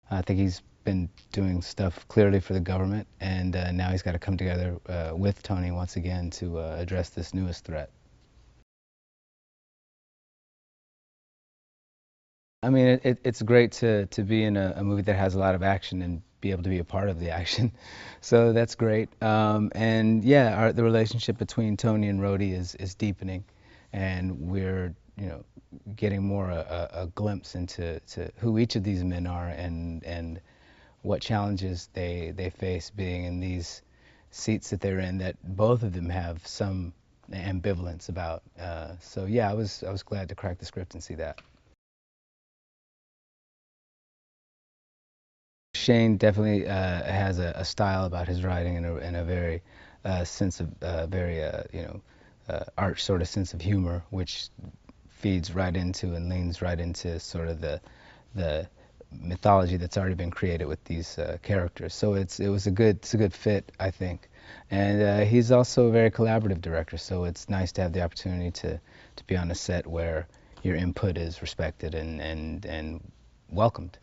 I think he's been doing stuff clearly for the government, and now he's got to come together with Tony once again to address this newest threat. I mean, it's great to be in a movie that has a lot of action and be able to be a part of the action. So that's great. And yeah, the relationship between Tony and Rhodey is deepening, and we're, getting more a glimpse into who each of these men are and what challenges they face being in these seats that they're in that both of them have some ambivalence about. So yeah, I was glad to crack the script and see that. Shane definitely has a style about his writing and a very sense of very arch sort of sense of humor, which feeds right into and leans right into sort of the mythology that's already been created with these characters. So it's a good fit, I think. And he's also a very collaborative director, so it's nice to have the opportunity to be on a set where your input is respected and welcomed.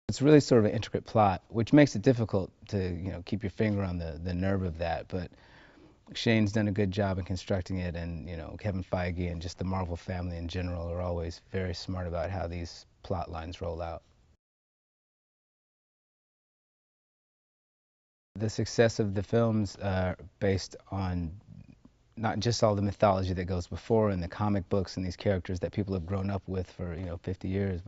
It's really sort of an intricate plot, which makes it difficult to, keep your finger on the nerve of that. But Shane's done a good job in constructing it, and, Kevin Feige and just the Marvel family in general are always very smart about how these plot lines roll out. The success of the films are based on not just all the mythology that goes before and the comic books and these characters that people have grown up with for, 50 years,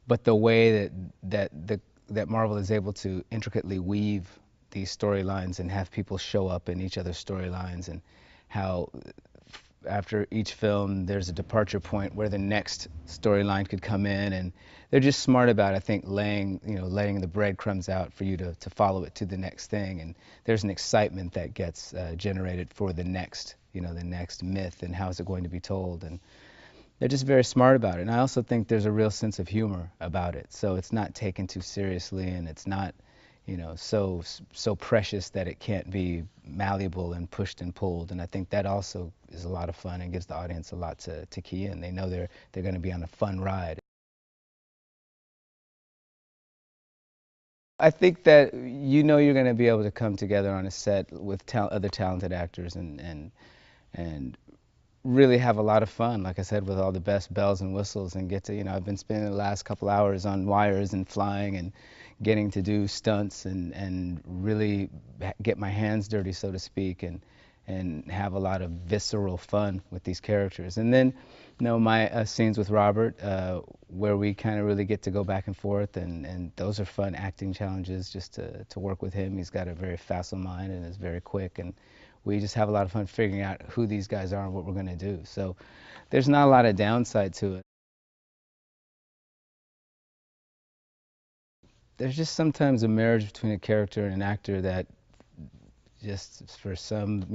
but the way that Marvel is able to intricately weave these storylines and have people show up in each other's storylines, and how after each film there's a departure point where the next storyline could come in, and they're just smart about, I think, laying the breadcrumbs out for you to follow it to the next thing, and there's an excitement that gets generated for the next myth and how is it going to be told, and they're just very smart about it. And I also think there's a real sense of humor about it. So it's not taken too seriously, and it's not, so precious that it can't be malleable and pushed and pulled. And I think that also is a lot of fun and gives the audience a lot to key in. They know they're going to be on a fun ride. I think that you're going to be able to come together on a set with other talented actors and really have a lot of fun, like I said, with all the best bells and whistles, and get to, I've been spending the last couple hours on wires and flying and getting to do stunts and really get my hands dirty, so to speak, and have a lot of visceral fun with these characters. And then, my scenes with Robert, where we kind of really get to go back and forth, and those are fun acting challenges just to work with him. He's got a very facile mind and is very quick, and we just have a lot of fun figuring out who these guys are and what we're going to do. So there's not a lot of downside to it. There's just sometimes a marriage between a character and an actor that just for some,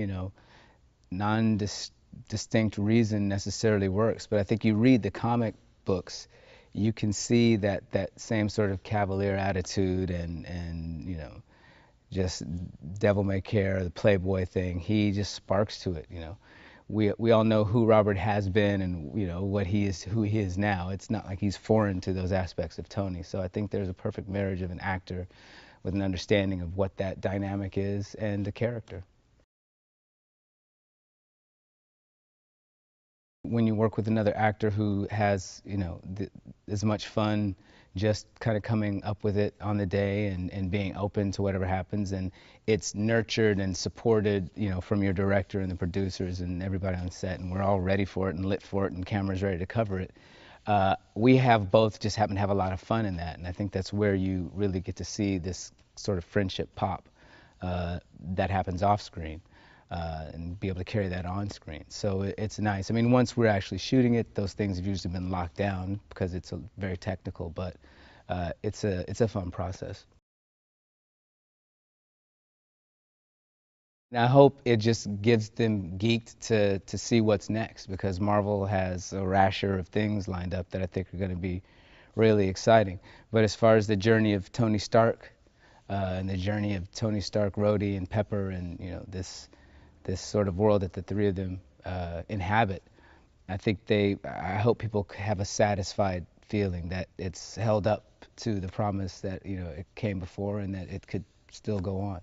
non-distinct reason necessarily works. But I think you read the comic books, you can see that same sort of cavalier attitude and just devil may care, the playboy thing. He just sparks to it. We all know who Robert has been and what he is, who he is now. It's not like he's foreign to those aspects of Tony. So I think there's a perfect marriage of an actor with an understanding of what that dynamic is and the character. When you work with another actor who has, as much fun just kind of coming up with it on the day and being open to whatever happens, and it's nurtured and supported, from your director and the producers and everybody on set, and we're all ready for it and lit for it and cameras ready to cover it. We have both just happen to have a lot of fun in that, and I think that's where you really get to see this sort of friendship pop that happens off screen. And be able to carry that on screen. So it's nice. I mean, once we're actually shooting it, those things have usually been locked down because it's very technical, but it's a fun process. And I hope it just gives them geeked to see what's next, because Marvel has a rasher of things lined up that I think are going to be really exciting. But as far as the journey of Tony Stark and the journey of Tony Stark, Rhodey, and Pepper, and this sort of world that the three of them inhabit, I think I hope people have a satisfied feeling that it's held up to the promise that, you know, it came before and that it could still go on.